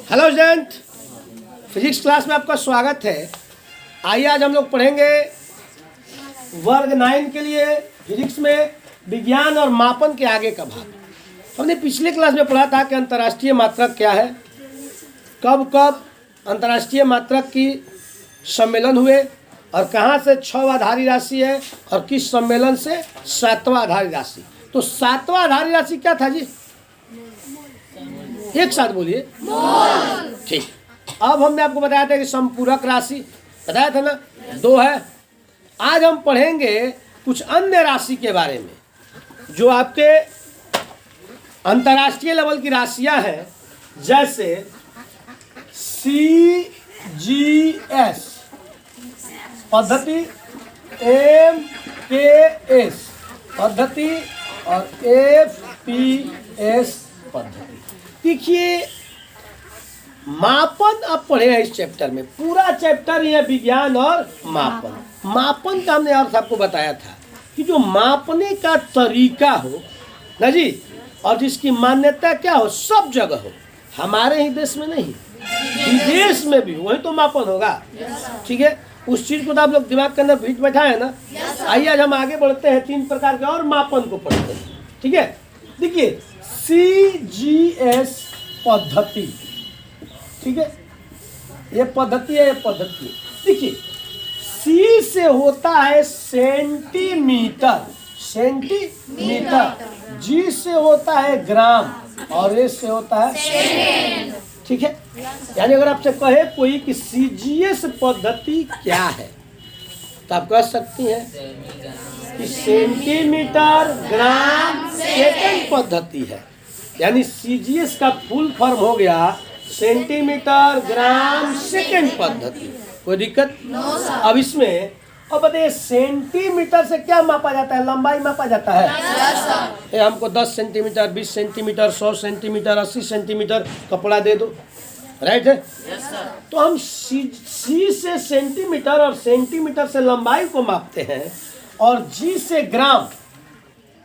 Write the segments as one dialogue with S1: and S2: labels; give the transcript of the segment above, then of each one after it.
S1: Hello student, physics class में आपका स्वागत है। आइए आज हम लोग पढ़ेंगे वर्ग 9 के लिए फिजिक्स में विज्ञान और मापन के आगे का भाग। हमने पिछले क्लास में पढ़ा था कि अंतर्राष्ट्रीय मात्रक क्या है, कब कब अंतर्राष्ट्रीय मात्रक की सम्मेलन हुए और कहाँ से 6 आधारी राशि है और किस सम्मेलन से 7वां आधारी राशि। तो 7वां आधारी राशि क्या था जी? एक साथ बोलिए। ठीक। अब हमने आपको बताया था कि समपूरक राशि बताया था ना, 2 है। आज हम पढ़ेंगे कुछ अन्य राशि के बारे में जो आपके अंतर्राष्ट्रीय लेवल की राशियां हैं, जैसे CGS पद्धति, MKS पद्धति और FPS पद्धति। देखिए, मापन आप पढ़े हैं इस चैप्टर में, पूरा चैप्टर ये विज्ञान और मापन। मापन का हमने अर्थ आपको बताया था कि जो मापने का तरीका हो ना जी, और जिसकी मान्यता क्या हो, सब जगह हो, हमारे ही देश में नहीं विदेश में भी वही तो मापन होगा। ठीक है, उस चीज को तो आप लोग दिमाग के अंदर बीच बैठा है ना। आइए आज हम आगे बढ़ते हैं, 3 प्रकार के और मापन को पढ़ते हैं। ठीक है, देखिए CGS पद्धति, ठीक है, ये पद्धति है, ये पद्धति। देखिए, C से होता है सेंटीमीटर, सेंटीमीटर, G से होता है ग्राम और S से होता है सेकेंड। ठीक है, यानी अगर आपसे कहे कोई कि CGS पद्धति क्या है तो आप कह सकती हैं कि सेंटीमीटर ग्राम सेकंड पद्धति है। यानी CGS का फुल फॉर्म हो गया सेंटीमीटर ग्राम सेकंड पद्धति। कोई दिक्कत? अब इसमें अब बताइए, सेंटीमीटर से क्या मापा जाता है? लंबाई मापा जाता है। ये हमको 10 सेंटीमीटर, 20 सेंटीमीटर, 100 सेंटीमीटर, 80 सेंटीमीटर कपड़ा दे दो, राइट है। तो हम C से सेंटीमीटर और सेंटीमीटर से लंबाई को मापते हैं, और G से ग्राम।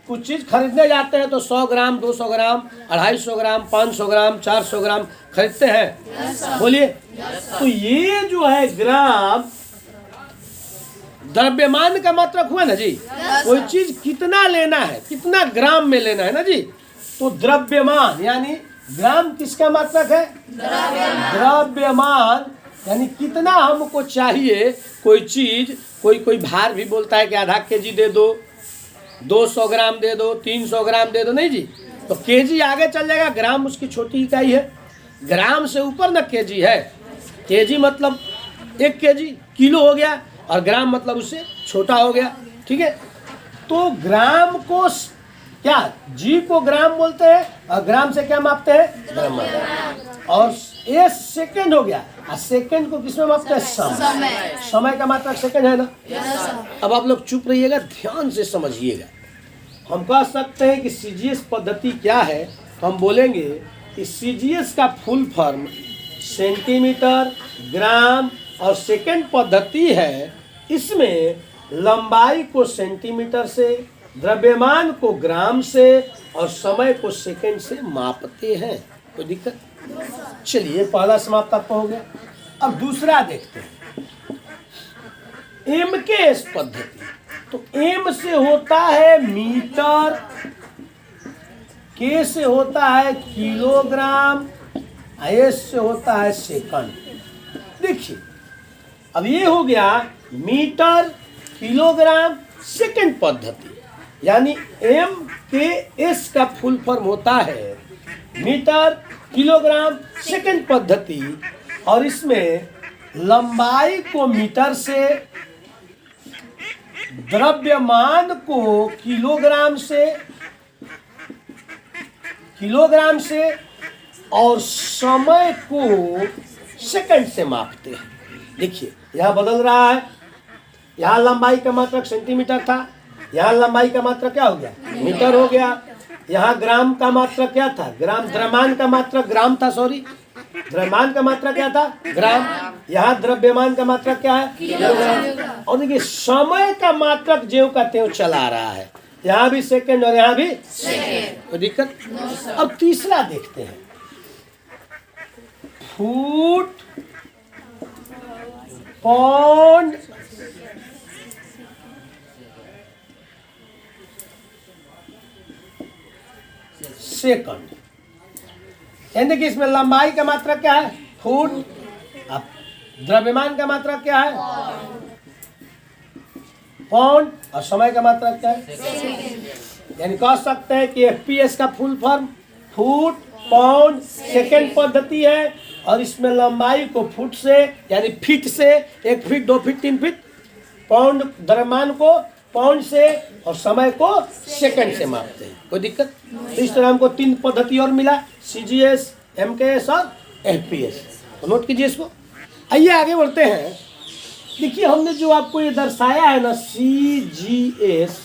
S1: कुछ चीज़ खरीदने जाते हैं तो 100 ग्राम, 200 ग्राम, 250 ग्राम, 500 ग्राम, 400 ग्राम खरीदते हैं। बोलिए। तो ये जो है ग्राम द्रव्यमान का मात्रक हुआ ना जी। कोई चीज कितना लेना है, कितना ग्राम में लेना है ना जी, तो द्रव्यमान यानी ग्राम किसका मात्रक है? द्रव्यमान यानी कितना हमको चाहिए कोई चीज। कोई भार भी बोलता है कि आधा केजी दे दो, 200 ग्राम दे दो, 300 ग्राम दे दो, नहीं जी। तो केजी आगे चल जाएगा, ग्राम उसकी छोटी इकाई है। ग्राम से ऊपर ना केजी है। केजी मतलब 1 केजी, किलो हो गया, और ग्राम मतलब उससे छोटा हो गया। ठीक है, तो ग्राम को क्या, जी को ग्राम बोलते हैं, और ग्राम से क्या मापते हैं? द्रव्यमान। और ये सेकंड हो गया, और सेकंड को किसमें मापते हैं? समय। समय का मात्रक सेकंड है ना। अब आप लोग चुप रहिएगा, ध्यान से समझिएगा। हम कह सकते हैं कि CGS पद्धति क्या है, तो हम बोलेंगे कि CGS का फुल फॉर्म सेंटीमीटर ग्राम और सेकंड पद्धति है। इसमें लंबाई को सेंटीमीटर से, द्रव्यमान को ग्राम से और समय को सेकंड से मापते हैं। कोई दिक्कत? चलिए, पहला समाप्त आपका हो गया। अब दूसरा देखते हैं, MKS पद्धति। तो M से होता है मीटर, K से होता है किलोग्राम, S से होता है सेकंड। देखिए, अब ये हो गया मीटर, किलोग्राम, सेकंड पद्धति। यानी MKS का फुल फॉर्म होता है मीटर, किलोग्राम, सेकंड पद्धति। और इसमें लंबाई को मीटर से, द्रव्यमान को किलोग्राम से और समय को सेकंड से मापते हैं। देखिए, यहाँ बदल रहा है। यहाँ लंबाई का मात्रक सेंटीमीटर था, यहाँ लंबाई का मात्रक क्या हो गया? मीटर हो गया। यहाँ ग्राम का मात्रक क्या था? ग्राम। द्रव्यमान का मात्रक ग्राम था, सॉरी, द्रव्यमान का मात्रक क्या था? ग्राम। यहाँ द्रव्यमान का मात्रक क्या है? किलोग्राम। और देखिए, समय का मात्रक ज्यों का त्यों चला रहा है। यहाँ भी सेकंड और यहाँ भी सेकंड, कोई दिक्कत? अब तीसरा देखते हैं, फुट, पौंड, सेकंड। यानी कि इसमें लंबाई का मात्रा क्या है? फुट। अब द्रव्यमान का मात्रा क्या है? पाउंड। और समय का मात्रा क्या है? यानी कह सकते हैं कि एफपीएस का full form foot pound second पद्धति है, और इसमें लंबाई को फुट से यानी फीट से, 1 फीट 2 फीट 3 फीट, पाउंड द्रव्यमान को पाउंड से, और समय को सेकंड से मापते हैं। कोई दिक्कत? तो इस तरह हमको 3 पद्धति और मिला, सीजीएस, एमकेएस और एफपीएस। तो नोट कीजिए इसको। आइए आगे बढ़ते हैं। देखिए हमने जो आपको ये दर्शाया है ना, सीजीएस,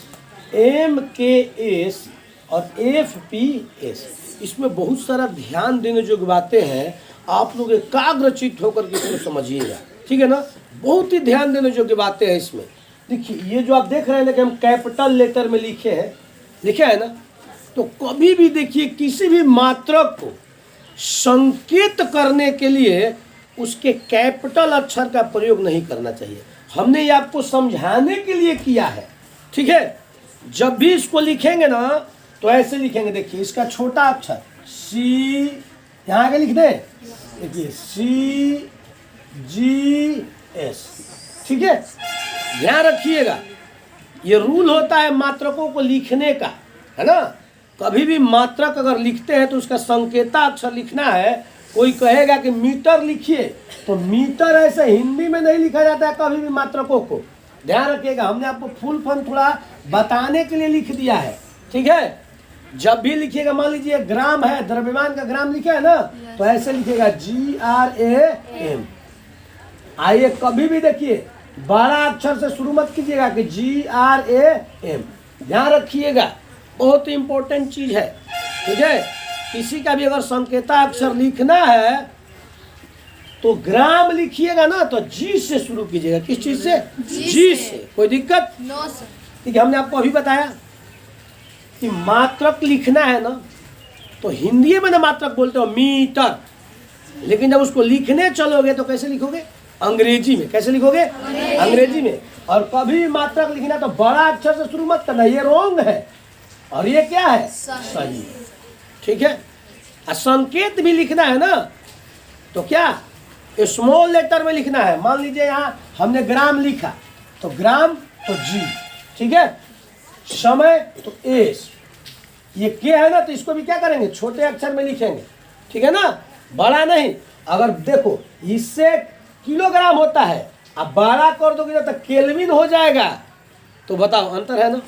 S1: एमकेएस और एफपीएस, इसमें बहुत सारा ध्यान देने योग्य बातें हैं। आप लोग एकाग्रचित्त होकर के इसको समझिएगा, ठीक है ना। बहुत ही ध्यान देने योग्य बातें हैं इसमें। देखिए ये जो आप देख रहे हैं ना कि हम कैपिटल लेटर में लिखे है ना, तो कभी भी देखिए किसी भी मात्रक को संकेत करने के लिए उसके कैपिटल अक्षर का प्रयोग नहीं करना चाहिए। हमने ये आपको समझाने के लिए किया है, ठीक है। जब भी इसको लिखेंगे ना तो ऐसे लिखेंगे। देखिए इसका छोटा अक्षर सी, यहाँ आगे लिख दें, देखिए सी जी एस, ठीक है। ध्यान रखिएगा, ये रूल होता है मात्रकों को लिखने का, है ना। कभी भी मात्रक अगर लिखते हैं तो उसका संकेता अक्षर लिखना है। कोई कहेगा कि मीटर लिखिए, तो मीटर ऐसे हिंदी में नहीं लिखा जाता है कभी भी मात्रकों को। ध्यान रखिएगा, हमने आपको फुल फॉर्म थोड़ा बताने के लिए लिख दिया है, ठीक है। जब भी लिखिएगा, मान लीजिए ग्राम है, द्रव्यमान का ग्राम लिखा है ना, तो ऐसे लिखिएगा GRAM। आइए कभी भी देखिए बड़ा अक्षर से शुरू मत कीजिएगा कि GRAM। ध्यान रखिएगा, बहुत इंपॉर्टेंट चीज है, ठीक है। किसी का भी अगर संकेता अक्षर लिखना है तो ग्राम लिखिएगा ना तो जी से शुरू कीजिएगा। किस चीज से? जी से। कोई दिक्कत?
S2: No sir.
S1: ठीक है, हमने आपको अभी बताया कि मात्रक लिखना है ना तो हिंदी में ना मात्रक बोलते हो मीटर, लेकिन जब उसको लिखने चलोगे तो कैसे लिखोगे? अंग्रेजी में। कैसे लिखोगे? अंग्रेजी में। और कभी भी मात्रक लिखना तो बड़ा अक्षर से शुरू मत करना, ये रॉन्ग है और ये क्या है? सही है, ठीक है। और संकेत भी लिखना है ना तो क्या स्मॉल लेटर में लिखना है। मान लीजिए यहाँ हमने ग्राम लिखा तो ग्राम तो जी, ठीक है। समय तो एस, ये के है ना तो इसको भी क्या करेंगे? छोटे अक्षर में लिखेंगे, ठीक है ना, बड़ा नहीं। अगर देखो इससे किलोग्राम होता है, अब बड़ा कर दोगे तो केल्विन हो जाएगा, तो बताओ अंतर है ना।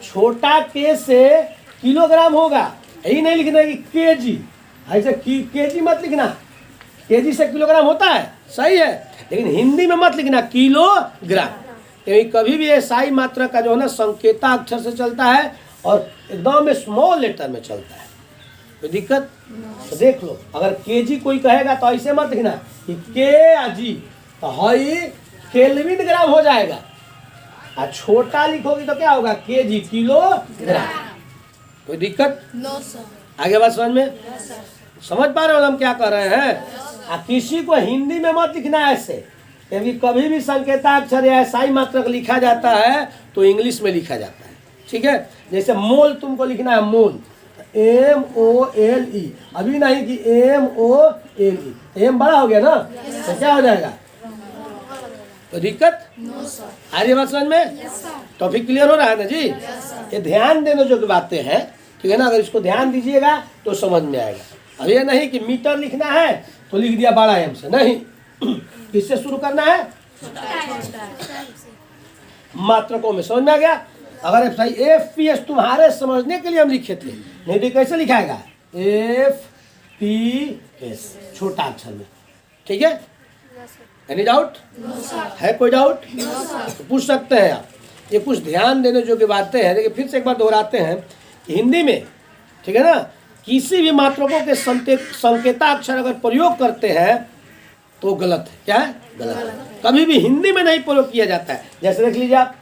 S1: छोटा के से किलोग्राम होगा, यही नहीं लिखना है कि केजी, ऐसे केजी मत लिखना। केजी से किलोग्राम होता है, सही है, लेकिन हिंदी में मत लिखना किलोग्राम, क्योंकि कभी भी एसआई मात्रा का जो है ना संकेता अक्षर से चलता है और एकदम स्मॉल लेटर में चलता है। कोई दिक्कत? तो देख लो, अगर केजी कोई कहेगा तो ऐसे मत लिखना कि के या जी, तो हई केल्विन ग्राम हो जाएगा। और छोटा लिखोगी तो क्या होगा? KG, kilogram. कोई दिक्कत?
S2: No sir.
S1: आगे बात समझ में? समझ पा रहे हो हम क्या कर रहे हैं? किसी को हिंदी में मत लिखना है ऐसे, क्योंकि कभी भी संकेताक्षर या एसआई मात्रक लिखा जाता है तो इंग्लिश में लिखा जाता है, ठीक है। जैसे मोल तुमको लिखना है मोल, MOLE, अभी नहीं कि MOLE, एम बड़ा हो गया ना तो क्या हो जाएगा? तो दिक्कत?
S2: No sir.
S1: आगे बात समझ में? टॉपिक क्लियर हो रहा है ना जी? ये ध्यान देने जो बातें हैं, ठीक है ना। अगर इसको ध्यान दीजिएगा तो समझ में आएगा। अब ये नहीं कि मीटर लिखना है तो लिख दिया बड़ा एम से, नहीं। किससे शुरू करना है? मात्रकों में। समझ में आ गया? अगर एफपीएस तुम्हारे समझने के लिए हम लिखे थे, नहीं तो कैसे लिखाएगा? FPS छोटा अक्षर में, ठीक है। Any doubt? है कोई डाउट? तो पूछ सकते हैं आप। ये कुछ ध्यान देने जो की बातें हैं। देखिए फिर से एक बार दोहराते हैं, हिंदी में, ठीक है ना, किसी भी मात्रकों के संकेता अक्षर अगर प्रयोग करते हैं तो गलत है। क्या है? गलत। कभी भी हिंदी में नहीं प्रयोग किया जाता है। जैसे देख लीजिए आप,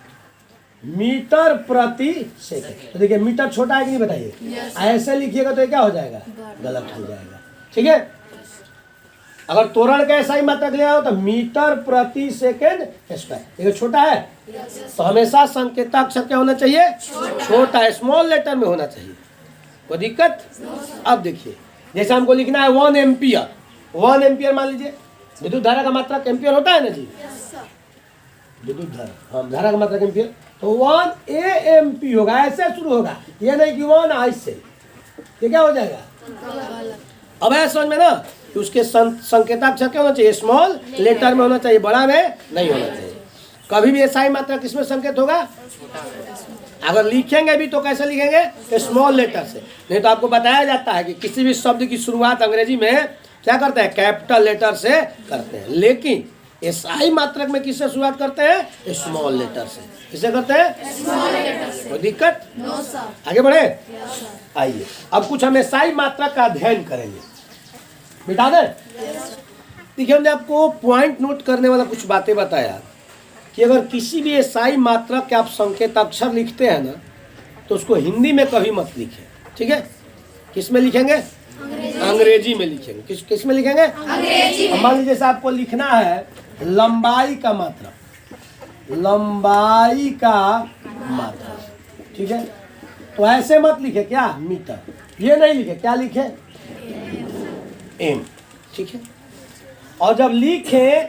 S1: मीटर प्रति सेकंड, तो देखिए मीटर छोटा है कि नहीं बताइए? ऐसे लिखिएगा तो क्या हो जाएगा? गलत हो जाएगा, ठीक है। अगर त्वरण का ऐसा ही मात्रक ले आओ तो मीटर प्रति सेकेंड स्क्वायर। ये छोटा है तो हमेशा संकेताक्षर क्या होना चाहिए, छोटा, स्मॉल लेटर में होना चाहिए। कोई दिक्कत? अब देखिए जैसे हमको लिखना है 1 एम्पियर, 1 एम्पियर मान लीजिए, विद्युत धारा का मात्रक एम्पियर होता है ना जी, विद्युत धारा, हाँ धारा का मात्रक एम्पियर, तो 1 AMP होगा, ऐसे शुरू होगा, ये नहीं कि 1 ऐसे, ये क्या हो जाएगा? अब है समझ में ना कि उसके संकेताक्षर क्या होना चाहिए, स्मॉल लेटर में होना चाहिए, बड़ा में नहीं होना चाहिए। कभी भी ऐसा ही मात्रा किसमें संकेत होगा, अगर लिखेंगे भी तो कैसे लिखेंगे, स्मॉल लेटर से। नहीं तो आपको बताया जाता है कि किसी भी शब्द की शुरुआत अंग्रेजी में क्या करते हैं, कैपिटल लेटर से करते हैं, लेकिन एसआई मात्रक में किससे शुरुआत करते हैं, स्मॉल लेटर से। किससे करते हैं, स्मॉल लेटर से। कोई दिक्कत? No sir. आगे बढ़े, आइए अब कुछ हम एसआई मात्रक का अध्ययन करेंगे, बिठा दें। देखिए हमने आपको पॉइंट नोट करने वाला कुछ बातें बताया कि अगर किसी भी एसआई मात्रक के आप संकेत अक्षर लिखते हैं ना तो उसको हिंदी में कभी मत लिखें, ठीक है? किस में लिखेंगे, अंग्रेजी में लिखेंगे। किस में लिखेंगे, अंग्रेजी में। मान लीजिए जैसे आपको लिखना है लंबाई का मात्रक, लंबाई का मात्रक, ठीक है? तो ऐसे मत लिखे क्या, मीटर, ये नहीं लिखे, क्या लिखे, एम, ठीक है? और जब लिखे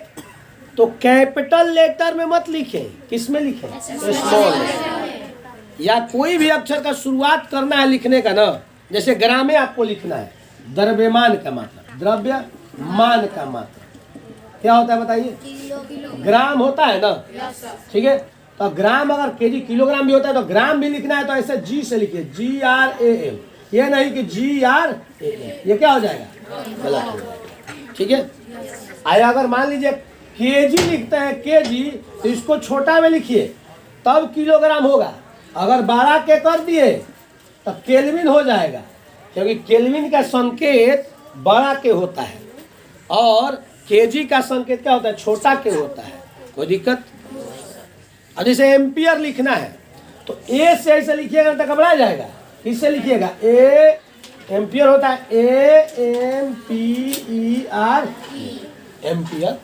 S1: तो कैपिटल लेटर में मत लिखे, किस में लिखे, स्मॉल लेटर। या कोई भी अक्षर का शुरुआत करना है लिखने का ना, जैसे ग्राम में आपको लिखना है द्रव्यमान का मात्रक, द्रव्यमान का मात्रक क्या होता है बताइए, ग्राम होता है ना, ठीक है? तो ग्राम अगर केजी किलोग्राम भी होता है तो ग्राम भी लिखना है तो ऐसे जी से लिखिए, GRAM, ये नहीं कि GRAM, ये क्या हो जाएगा, गलत हो जाएगा, ठीक है? आया अगर मान लीजिए केजी लिखते हैं, केजी, तो इसको छोटा में लिखिए तब किलोग्राम होगा। अगर 12 के कर दिए तब केल्विन हो जाएगा, क्योंकि केल्विन का संकेत बड़ा के होता है और केजी का संकेत क्या होता है, छोटा के होता है। कोई दिक्कत? अब जैसे एम्पियर लिखना है तो ए से ऐसे लिखिएगा तो घबरा जाएगा, किससे लिखिएगा, ए, एम्पियर होता है AMPER, एम्पियर।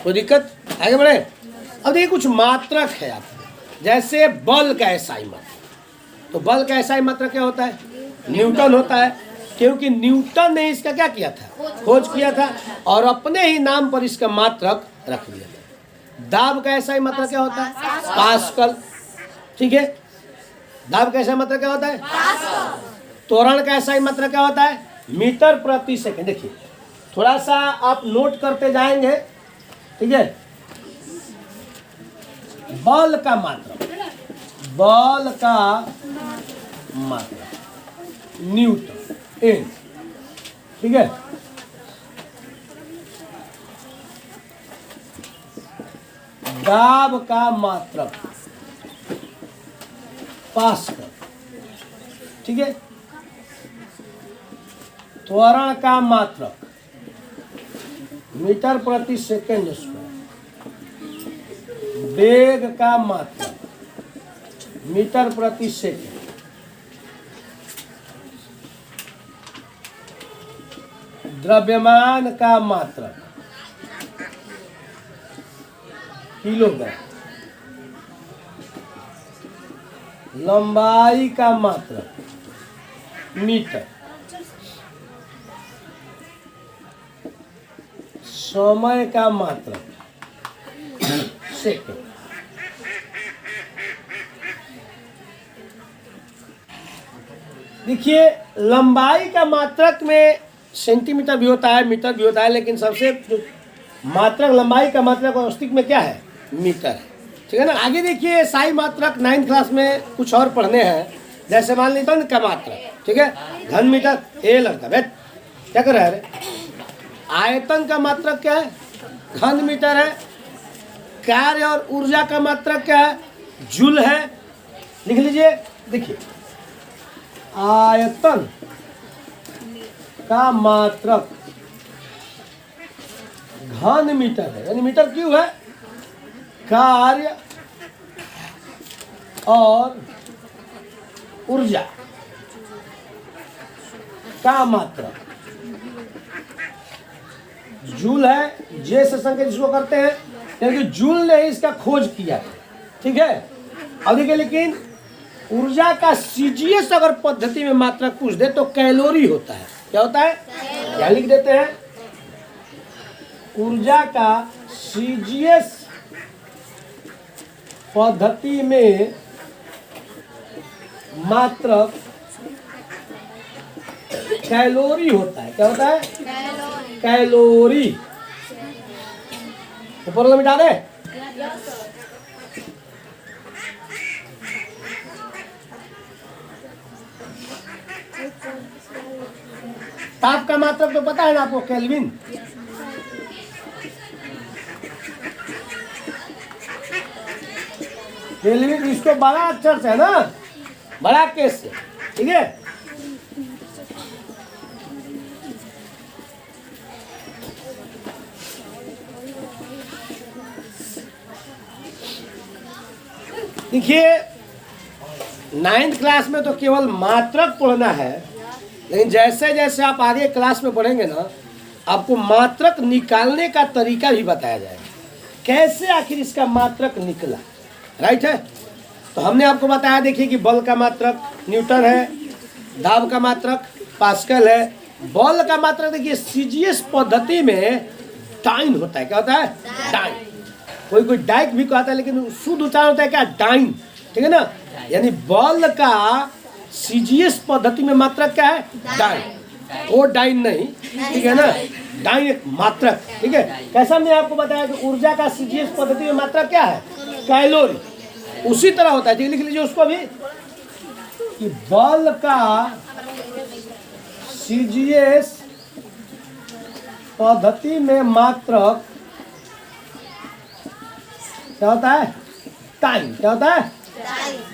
S1: कोई दिक्कत? आगे बढ़े। अब देखिए कुछ मात्रक है आपको, जैसे बल का एसआई मात्रक, तो बल का एसआई मात्रक क्या होता है, न्यूटन होता है, क्योंकि न्यूटन ने इसका क्या किया था, खोज किया था और अपने ही नाम पर इसका मात्रक रख दिया था। दाब का एसआई मात्रक क्या होता है, पास्कल, ठीक है? दाब का एसआई मात्रक क्या होता है, त्वरण का एसआई मात्रक क्या होता है, मीटर प्रति सेकंड। देखिए थोड़ा सा आप नोट करते जाएंगे, ठीक है? बल का मात्रक, बल का मात्रक न्यूटन, एन, ठीक है? दाब का मात्रक पास्कल, ठीक है? त्वरण का मात्रक मीटर प्रति सेकेंड स्क्वायर, वेग का मात्रक मीटर प्रति सेकेंड, द्रव्यमान का मात्रक किलोग्राम, लंबाई का मात्रक मीटर, समय का मात्रक सेकंड। देखिए लंबाई का मात्रक में सेंटीमीटर भी होता है, मीटर भी होता है, लेकिन सबसे मात्रक लंबाई का मात्रक औसतिक में क्या है, मीटर है, ठीक है ना? आगे देखिए साई मात्रक 9th क्लास में कुछ और पढ़ने हैं, जैसे मान लीजिए घन का मात्रक, ठीक है? घन मीटर, ए लड़का बैठ क्या कर रहा है रे? आयतन का मात्रक क्या है, घन मीटर है। कार्य और ऊर्जा का मात्रक क्या है, जूल है, लिख लीजिए। देखिए आयतन का मात्रक घन मीटर है, यानी मीटर क्यूब है। कार्य और ऊर्जा का मात्रक जूल है, जे से संकेत जिसको करते हैं, यानी कि जूल ने ही इसका खोज किया, ठीक है। अब देखिए, लेकिन ऊर्जा का सीजीएस अगर पद्धति में मात्रक पूछ दे तो कैलोरी होता है। क्या होता है? क्या लिख देते हैं? ऊर्जा का सीजीएस पद्धति में मात्रक कैलोरी होता है। क्या होता है? कैलोरी। ऊपर वाला मिटा दे। ताप का मात्रक तो पता है ना आपको, केल्विन। केल्विन इसको बड़ा अक्षर से है ना, बड़ा केस से, ठीक है। देखिए 9th क्लास में तो केवल मात्रक पढ़ना है, लेकिन जैसे जैसे आप आगे क्लास में पढ़ेंगे ना, आपको मात्रक निकालने का तरीका भी बताया जाएगा, कैसे आखिर इसका मात्रक निकला। राइट है। तो हमने आपको बताया, देखिए कि बल का मात्रक न्यूटन है, दाब का मात्रक पास्कल है, बल का मात्रक देखिए सीजीएस पद्धति में डाइन होता है। क्या होता है? डाइन। कोई कोई डाइक भी कहता है, लेकिन शुद्ध उच्चारण होता है क्या? डाइन, ठीक है ना। यानी बल का सीजीएस पद्धति में मात्रक क्या है? डाइन। वो डाइन नहीं, ठीक है ना, डाइन एक मात्रक, ठीक है। कैसा हमने आपको बताया कि ऊर्जा का सीजीएस पद्धति में मात्रक क्या है? कैलोरी। उसी तरह होता है, ठीक, लिख लीजिए उसको भी, कि बल का सीजीएस पद्धति में मात्रक क्या होता है? टाइम। क्या होता है?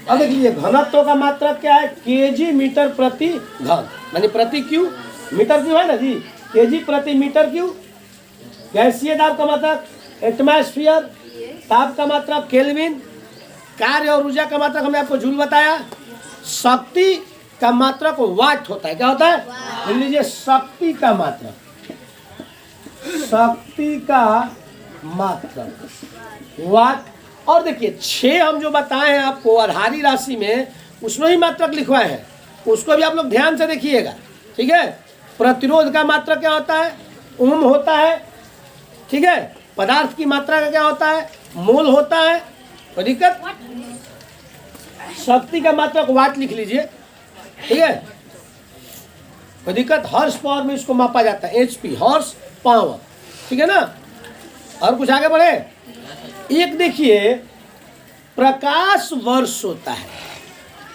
S1: अब देख लीजिए, घनत्व का मात्रक क्या है? केजी मीटर प्रति घन, मानी प्रति क्यू, मीटर क्यू है ना जी, केजी प्रति मीटर क्यू। गैसीय दाब का मात्रक एटमॉस्फेयर, ताप का मात्रक केल्विन, कार्य और ऊर्जा का मात्रक हमने आपको जूल बताया, शक्ति का मात्रक वाट होता है। क्या होता है? लिख लीजिए, शक्ति का मात्रक, शक्ति का मात्रक वाट। और देखिए 6 हम जो बताए हैं आपको आधारी राशि में, उसमें ही मात्रक लिखवाए हैं, उसको भी आप लोग ध्यान से देखिएगा, ठीक है। प्रतिरोध का मात्रक क्या होता है? ओम होता है, ठीक है। पदार्थ की मात्रा का क्या होता है? मोल होता है। कोई दिक्कत? शक्ति का मात्रक वाट लिख लीजिए, ठीक है। कोई दिक्कत? हॉर्स पावर में इसको मापा जाता है, एचपी, हॉर्स पावर, ठीक है ना। और कुछ आगे बढ़े। एक देखिए, प्रकाश वर्ष होता है,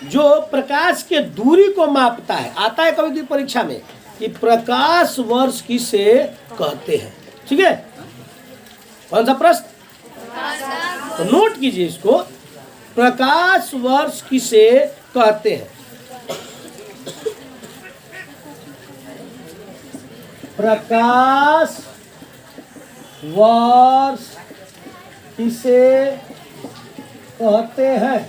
S1: जो प्रकाश के दूरी को मापता है। आता है कभी भी परीक्षा में कि प्रकाश वर्ष किसे कहते हैं, ठीक है। कौन सा प्रश्न? तो नोट कीजिए इसको, प्रकाश वर्ष किसे कहते हैं? प्रकाश वर्ष किसे कहते हैं?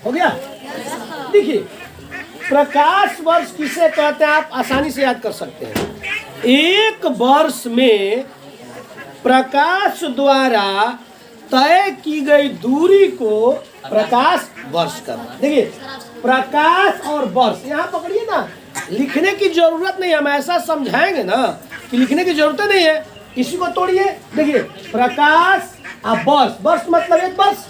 S1: हो गया? देखिए, प्रकाश वर्ष किसे कहते हैं आप आसानी से याद कर सकते हैं। एक वर्ष में प्रकाश द्वारा तय की गई दूरी को प्रकाश वर्ष करना। देखिए, प्रकाश और वर्ष यहाँ पकड़िए ना, लिखने की जरूरत नहीं है, हम ऐसा समझाएंगे ना कि लिखने की जरूरत नहीं है। इसी को तोड़िए, देखिए, प्रकाश और वर्ष, वर्ष मतलब एक वर्ष,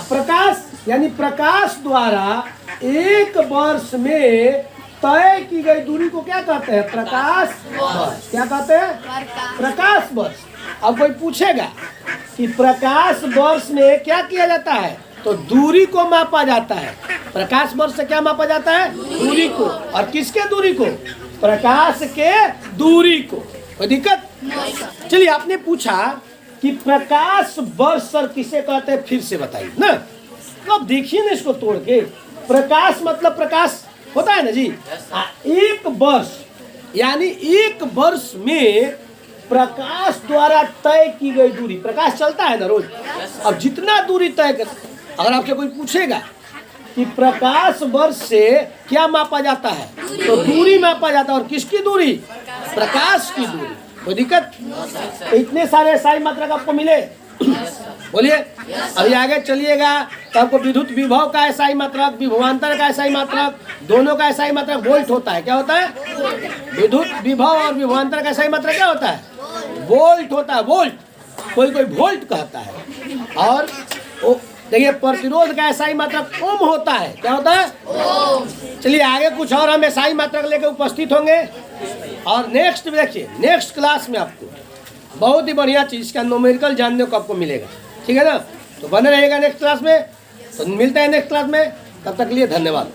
S1: प्रकाश यानी प्रकाश द्वारा एक वर्ष में तय की गई दूरी को क्या कहते हैं? प्रकाश वर्ष। क्या कहते हैं? प्रकाश वर्ष। अब कोई पूछेगा कि प्रकाश वर्ष में क्या किया जाता है, तो दूरी को मापा जाता है। प्रकाश वर्ष से क्या मापा जाता है? दूरी को। और किसके दूरी को? प्रकाश के दूरी को। कोई दिक्कत? चलिए, आपने पूछा कि प्रकाश वर्ष सर किसे कहते हैं, फिर से बताइए ना। तो अब देखिए ना इसको तोड़ के, प्रकाश मतलब प्रकाश होता है ना जी। एक वर्ष यानी एक वर्ष में प्रकाश द्वारा तय की गई दूरी, प्रकाश चलता है ना रोज, अब जितना दूरी तय कर, अगर आपसे कोई पूछेगा कि प्रकाश वर्ष से क्या मापा जाता है, तो दूरी मापा जाता है। और किसकी दूरी? प्रकाश की दूरी। कोई दिक्कत? तो इतने सारे SI मात्रक आपको मिले, बोलिए। अभी आगे चलिएगा तो आपको विद्युत विभव का SI मात्रक, विभवांतर का SI मात्रक, दोनों का SI मात्रक वोल्ट होता है। क्या होता है? विद्युत विभव और विभवांतर का SI मात्रक क्या होता है? वोल्ट होता है, वोल्ट। कोई कोई वोल्ट कहता है। और देखिए प्रतिरोध का SI मात्रक ओम होता है। क्या होता है? ओम। चलिए आगे कुछ और हम SI मात्रक लेकर उपस्थित होंगे। और नेक्स्ट देखिए, नेक्स्ट क्लास में आपको बहुत ही बढ़िया चीज़ का न्यूमेरिकल जानने को आपको मिलेगा, ठीक है ना। तो बने रहिएगा नेक्स्ट क्लास में। तो मिलते हैं नेक्स्ट क्लास में, तब तक के लिए धन्यवाद।